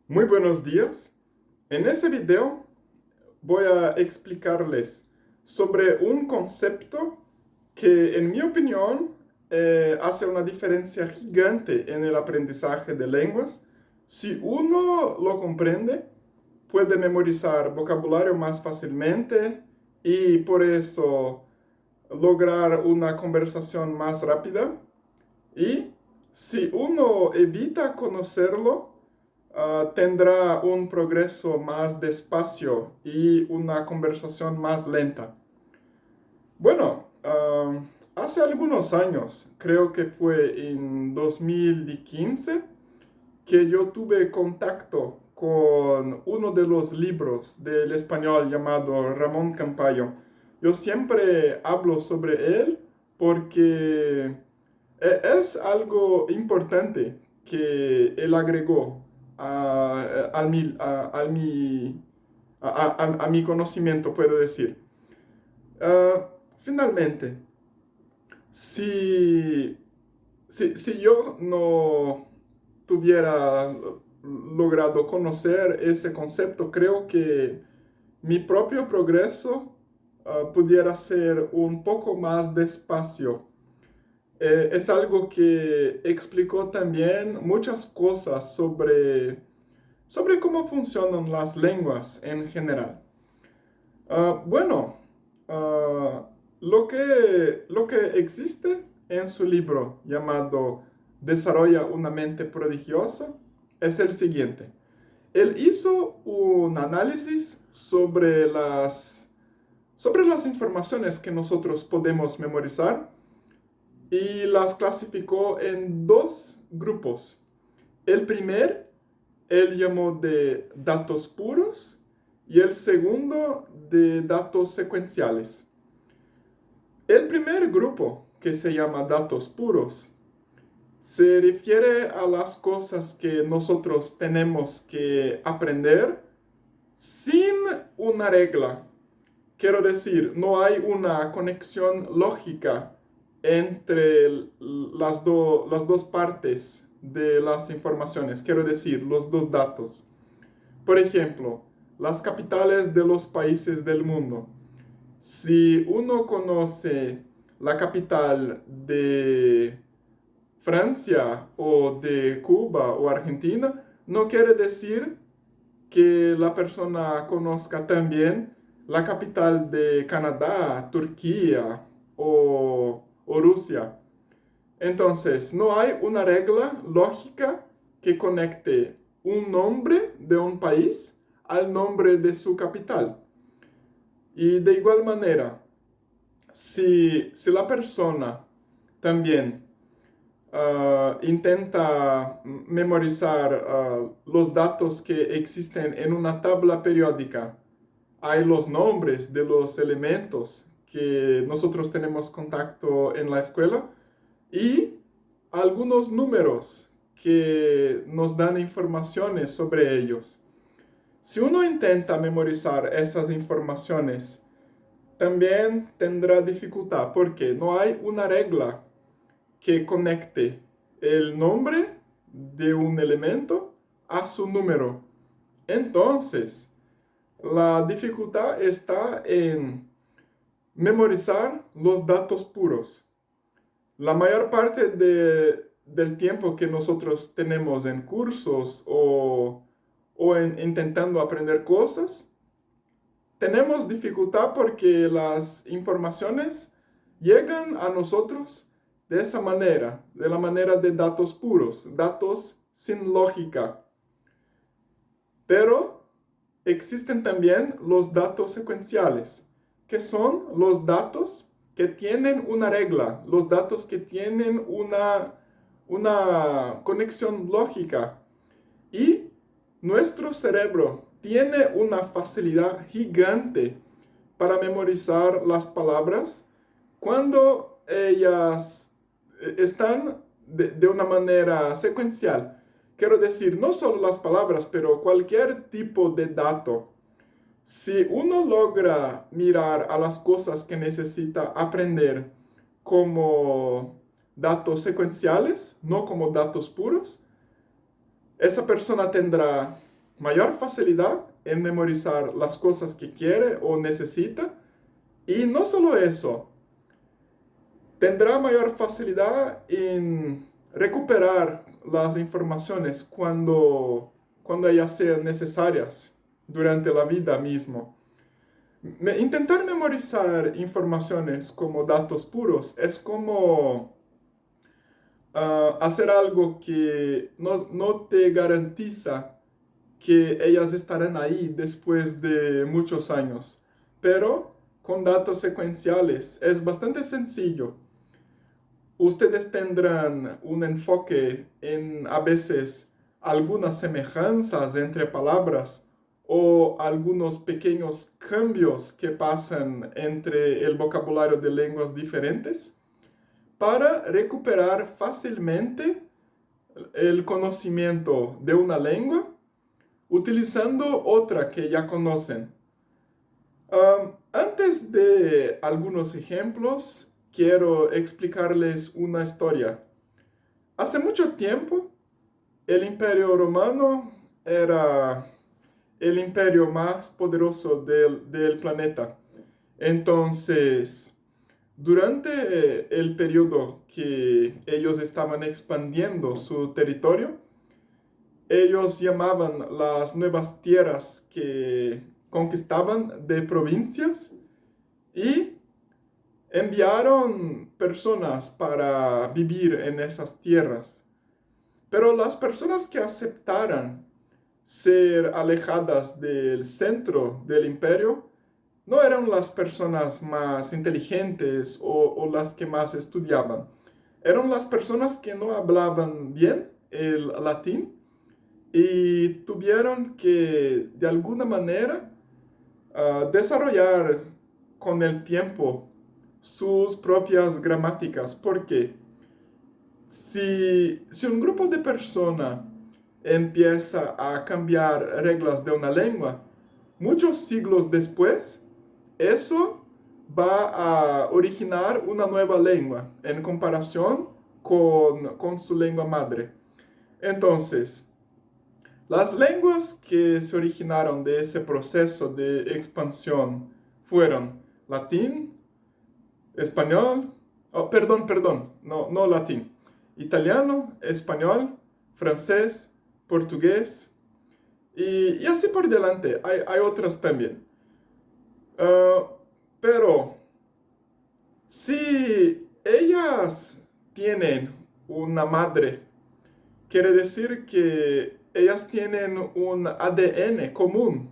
Muy buenos días. En este video voy a explicarles sobre un concepto que, en mi opinión, hace una diferencia gigante en el aprendizaje de lenguas. Si uno lo comprende, puede memorizar vocabulario más fácilmente y por eso lograr una conversación más rápida. Y si uno evita conocerlo, tendrá un progreso más despacio y una conversación más lenta. Bueno, hace algunos años, creo que fue en 2015, que yo tuve contacto con uno de los libros del español llamado Ramón Campayo. Yo siempre hablo sobre él porque es algo importante que él agregó a mi conocimiento, puedo decir. Finalmente, si, si yo no tuviera logrado conocer ese concepto, creo que mi propio progreso pudiera ser un poco más despacio. Es algo que explicó también muchas cosas sobre cómo funcionan las lenguas en general. Bueno, lo que existe en su libro llamado Desarrolla una mente prodigiosa es el siguiente. Él hizo un análisis sobre las informaciones que nosotros podemos memorizar y las clasificó en dos grupos. El primer, él llamó de datos puros y el segundo de datos secuenciales. El primer grupo, que se llama datos puros, se refiere a las cosas que nosotros tenemos que aprender sin una regla. Quiero decir, no hay una conexión lógica entre las dos partes de las informaciones, quiero decir, los dos datos. Por ejemplo, las capitales de los países del mundo. Si uno conoce la capital de Francia o de Cuba o Argentina, no quiere decir que la persona conozca también la capital de Canadá, Turquía o Rusia. Entonces, no hay una regla lógica que conecte un nombre de un país al nombre de su capital. Y de igual manera, si la persona también intenta memorizar los datos que existen en una tabla periódica, hay los nombres de los elementos que nosotros tenemos contacto en la escuela y algunos números que nos dan informaciones sobre ellos. Si uno intenta memorizar esas informaciones, también tendrá dificultad porque no hay una regla que conecte el nombre de un elemento a su número. Entonces, la dificultad está en memorizar los datos puros. La mayor parte del tiempo que nosotros tenemos en cursos o intentando aprender cosas, tenemos dificultad porque las informaciones llegan a nosotros de esa manera, de la manera de datos puros, datos sin lógica. Pero existen también los datos secuenciales, que son los datos que tienen una regla, los datos que tienen una conexión lógica. Y nuestro cerebro tiene una facilidad gigante para memorizar las palabras cuando ellas están de una manera secuencial. Quiero decir, no solo las palabras, pero cualquier tipo de dato. Si uno logra mirar a las cosas que necesita aprender como datos secuenciales, no como datos puros, esa persona tendrá mayor facilidad en memorizar las cosas que quiere o necesita. Y no solo eso, tendrá mayor facilidad en recuperar las informaciones cuando ellas sean necesarias durante la vida mismo. Intentar memorizar informaciones como datos puros es como hacer algo que no te garantiza que ellas estarán ahí después de muchos años. Pero con datos secuenciales es bastante sencillo. Ustedes tendrán un enfoque en a veces algunas semejanzas entre palabras o algunos pequeños cambios que pasan entre el vocabulario de lenguas diferentes para recuperar fácilmente el conocimiento de una lengua utilizando otra que ya conocen. Antes de algunos ejemplos, quiero explicarles una historia. Hace mucho tiempo, el Imperio Romano era el imperio más poderoso del planeta. Entonces, durante el periodo que ellos estaban expandiendo su territorio, ellos llamaban las nuevas tierras que conquistaban de provincias y enviaron personas para vivir en esas tierras. Pero las personas que aceptaran ser alejadas del centro del imperio no eran las personas más inteligentes o las que más estudiaban. Eran las personas que no hablaban bien el latín y tuvieron que de alguna manera desarrollar con el tiempo sus propias gramáticas, porque si un grupo de personas empieza a cambiar reglas de una lengua, muchos siglos después, eso va a originar una nueva lengua en comparación con su lengua madre. Entonces, las lenguas que se originaron de ese proceso de expansión fueron latín, español, no latín, italiano, español, francés, portugués y así por delante. Hay otras también. Pero si ellas tienen una madre, quiere decir que ellas tienen un ADN común.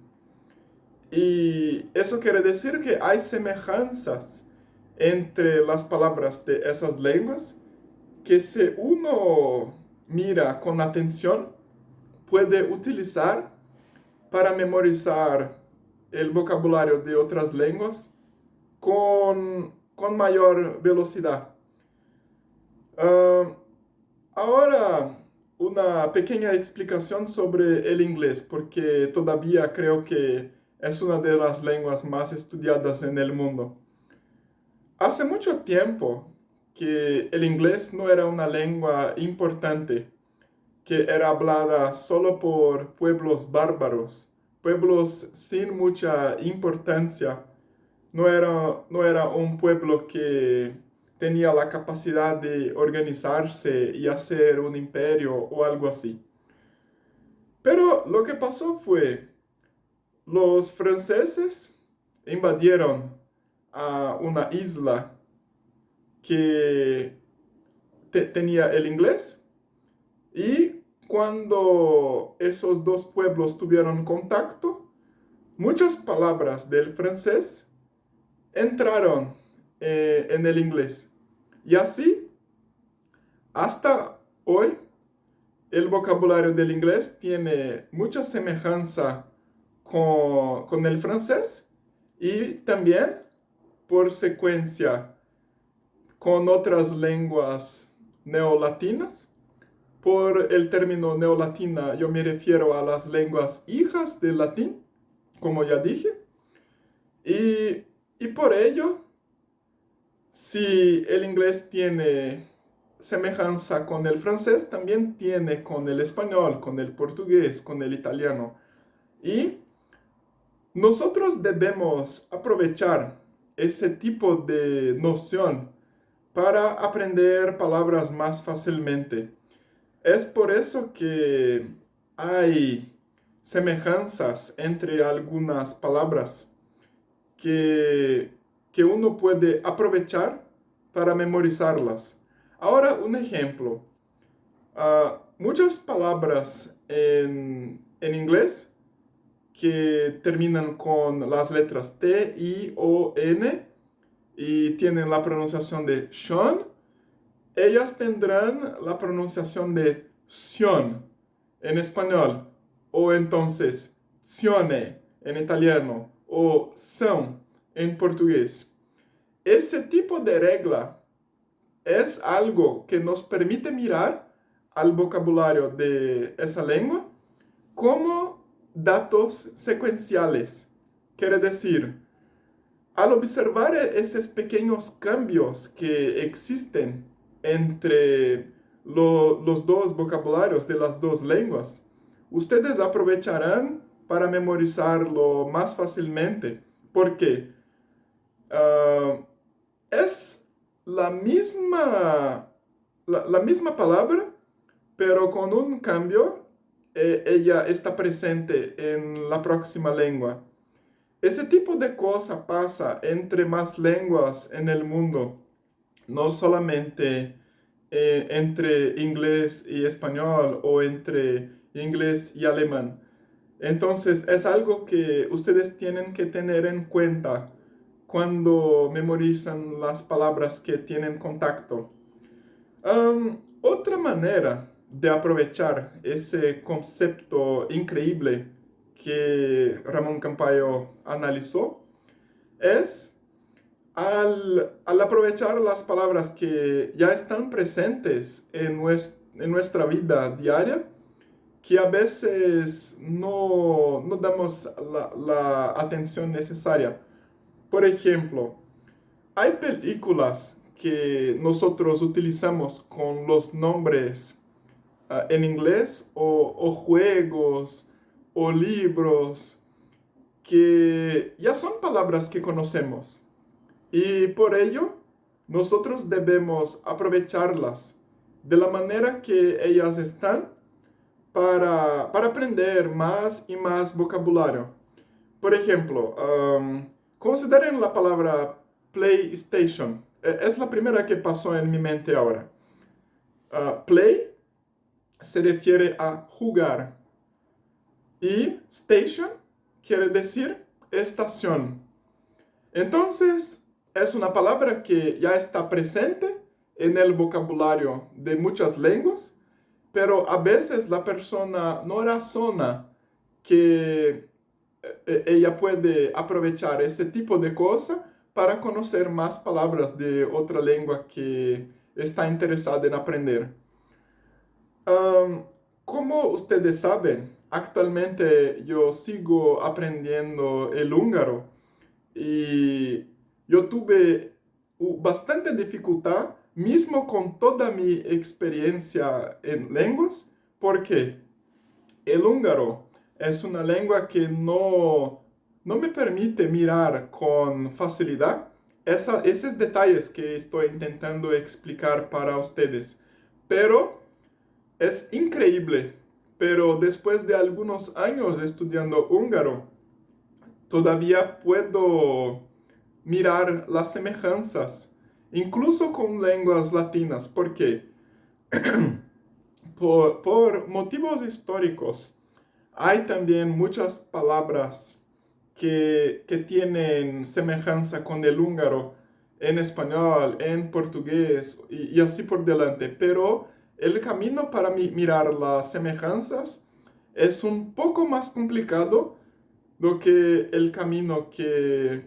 Y eso quiere decir que hay semejanzas entre las palabras de esas lenguas que si uno mira con atención, puede utilizar para memorizar el vocabulario de otras lenguas con mayor velocidad. Ahora, una pequeña explicación sobre el inglés, porque todavía creo que es una de las lenguas más estudiadas en el mundo. Hace mucho tiempo que el inglés no era una lengua importante, que era hablada solo por pueblos bárbaros, pueblos sin mucha importancia. No era un pueblo que tenía la capacidad de organizarse y hacer un imperio o algo así. Pero lo que pasó fue, los franceses invadieron a una isla que tenía el inglés y cuando esos dos pueblos tuvieron contacto, muchas palabras del francés entraron en el inglés. Y así, hasta hoy, el vocabulario del inglés tiene mucha semejanza con el francés y también, por secuencia, con otras lenguas neolatinas. Por el término neolatina yo me refiero a las lenguas hijas del latín, como ya dije. Y por ello, si el inglés tiene semejanza con el francés, también tiene con el español, con el portugués, con el italiano. Y nosotros debemos aprovechar ese tipo de noción para aprender palabras más fácilmente. Es por eso que hay semejanzas entre algunas palabras que, que uno puede aprovechar para memorizarlas. Ahora, un ejemplo. Muchas palabras en inglés que terminan con las letras T, I, O, N y tienen la pronunciación de Sean, ellas tendrán la pronunciación de Sion en español, o entonces Sione en italiano, o São en portugués. Ese tipo de regla es algo que nos permite mirar al vocabulario de esa lengua como datos secuenciales. Quiere decir, al observar esos pequeños cambios que existen entre los dos vocabularios de las dos lenguas, ustedes aprovecharán para memorizarlo más fácilmente, porque es la misma palabra, pero con un cambio, ella está presente en la próxima lengua. Ese tipo de cosa pasa entre más lenguas en el mundo, no solamente entre inglés y español o entre inglés y alemán. Entonces es algo que ustedes tienen que tener en cuenta cuando memorizan las palabras que tienen contacto. Otra manera de aprovechar ese concepto increíble que Ramón Campayo analizó es al aprovechar las palabras que ya están presentes en nuestra vida diaria, que a veces no damos la atención necesaria. Por ejemplo, hay películas que nosotros utilizamos con los nombres en inglés o juegos o libros que ya son palabras que conocemos y por ello nosotros debemos aprovecharlas de la manera que ellas están para aprender más y más vocabulario. Por ejemplo, consideren la palabra PlayStation. Es la primera que pasó en mi mente ahora. Play se refiere a jugar y station quiere decir estación. Entonces, es una palabra que ya está presente en el vocabulario de muchas lenguas, pero a veces la persona no razona que ella puede aprovechar ese tipo de cosa para conocer más palabras de otra lengua que está interesada en aprender. Como ustedes saben, actualmente yo sigo aprendiendo el húngaro y yo tuve bastante dificultad, mismo con toda mi experiencia en lenguas, porque el húngaro es una lengua que no me permite mirar con facilidad esos detalles que estoy intentando explicar para ustedes. Pero es increíble. Pero después de algunos años estudiando húngaro, todavía puedo mirar las semejanzas, incluso con lenguas latinas, porque por motivos históricos hay también muchas palabras que tienen semejanza con el húngaro en español, en portugués y así por delante, pero el camino para mirar las semejanzas es un poco más complicado do que el camino que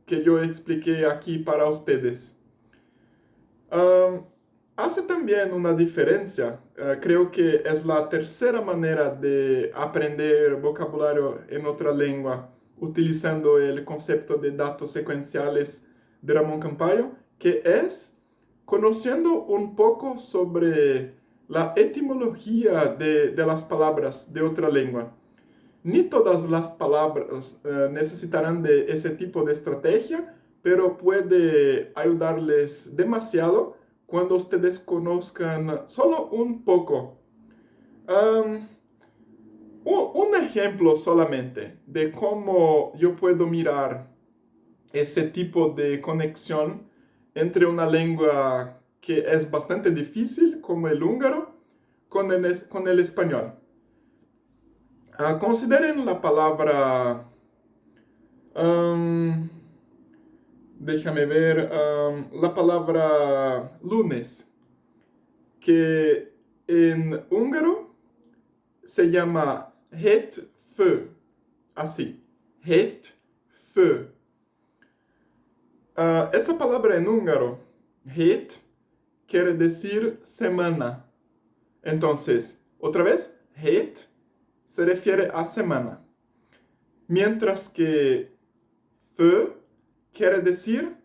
yo expliqué aquí para ustedes. Um, Hace también una diferencia, creo que es la tercera manera de aprender vocabulario en otra lengua utilizando el concepto de datos secuenciales de Ramón Campayo, que es conociendo un poco sobre la etimología de las palabras de otra lengua. Ni todas las palabras necesitarán de ese tipo de estrategia, pero puede ayudarles demasiado cuando ustedes conozcan solo un poco. Um, un ejemplo solamente de cómo yo puedo mirar ese tipo de conexión entre una lengua que es bastante difícil, como el húngaro, con el español. Consideren la palabra, um, déjame ver, la palabra lunes, que en húngaro se llama hétfő, así, hétfő. Esa palabra en húngaro, hét, quiere decir semana. Entonces, otra vez, hét se refiere a semana. Mientras que fő quiere decir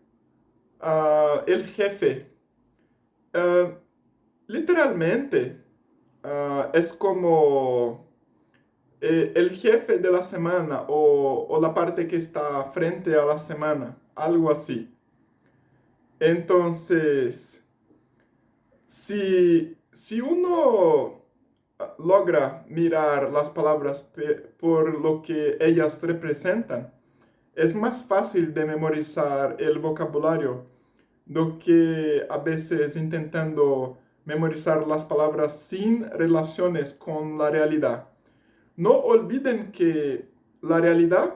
el jefe. Literalmente, es como el jefe de la semana o la parte que está frente a la semana, algo así. Entonces, si uno logra mirar las palabras por lo que ellas representan, es más fácil de memorizar el vocabulario do que a veces intentando memorizar las palabras sin relaciones con la realidad. No olviden que la realidad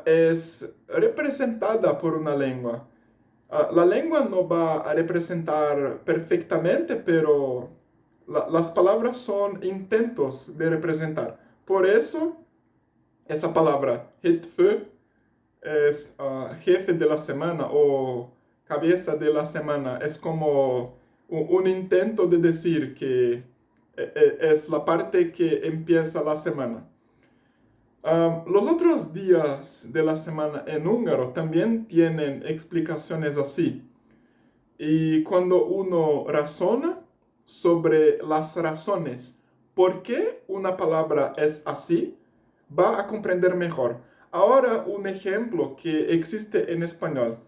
es representada por una lengua. La lengua no va a representar perfectamente, pero las palabras son intentos de representar. Por eso, esa palabra, hétfő, es jefe de la semana o cabeza de la semana. Es como un intento de decir que es la parte que empieza la semana. Los otros días de la semana en húngaro también tienen explicaciones así. Y cuando uno razona sobre las razones por qué una palabra es así, va a comprender mejor. Ahora un ejemplo que existe en español.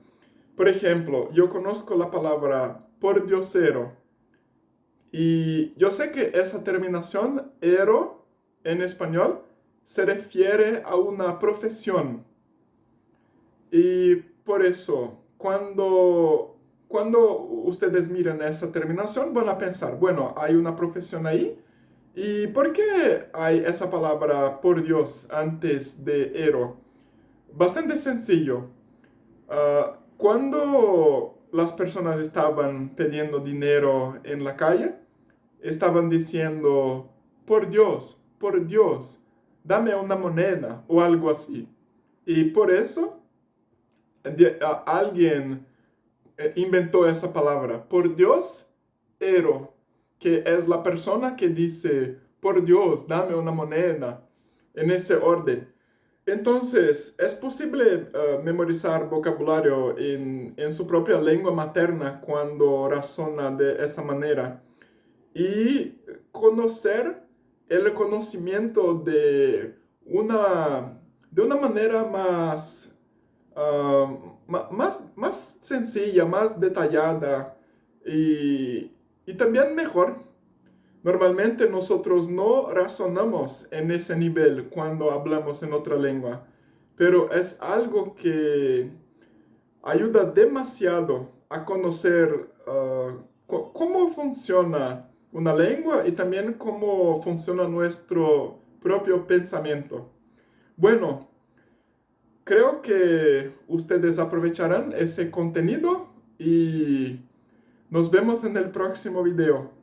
Por ejemplo, yo conozco la palabra pordiosero. Y yo sé que esa terminación, ero, en español, se refiere a una profesión. Y por eso, cuando ustedes miran esa terminación, van a pensar, bueno, hay una profesión ahí. ¿Y por qué hay esa palabra por Dios antes de ero? Bastante sencillo. Cuando las personas estaban pidiendo dinero en la calle, estaban diciendo, por Dios, dame una moneda o algo así. Y por eso alguien inventó esa palabra, por Dios, ero, que es la persona que dice, por Dios, dame una moneda, en ese orden. Entonces, es posible memorizar vocabulario en su propia lengua materna cuando razona de esa manera y conocer el conocimiento de una manera más sencilla, más detallada y también mejor. Normalmente nosotros no razonamos en ese nivel cuando hablamos en otra lengua, pero es algo que ayuda demasiado a conocer cómo funciona una lengua y también cómo funciona nuestro propio pensamiento. Bueno, creo que ustedes aprovecharán ese contenido y nos vemos en el próximo video.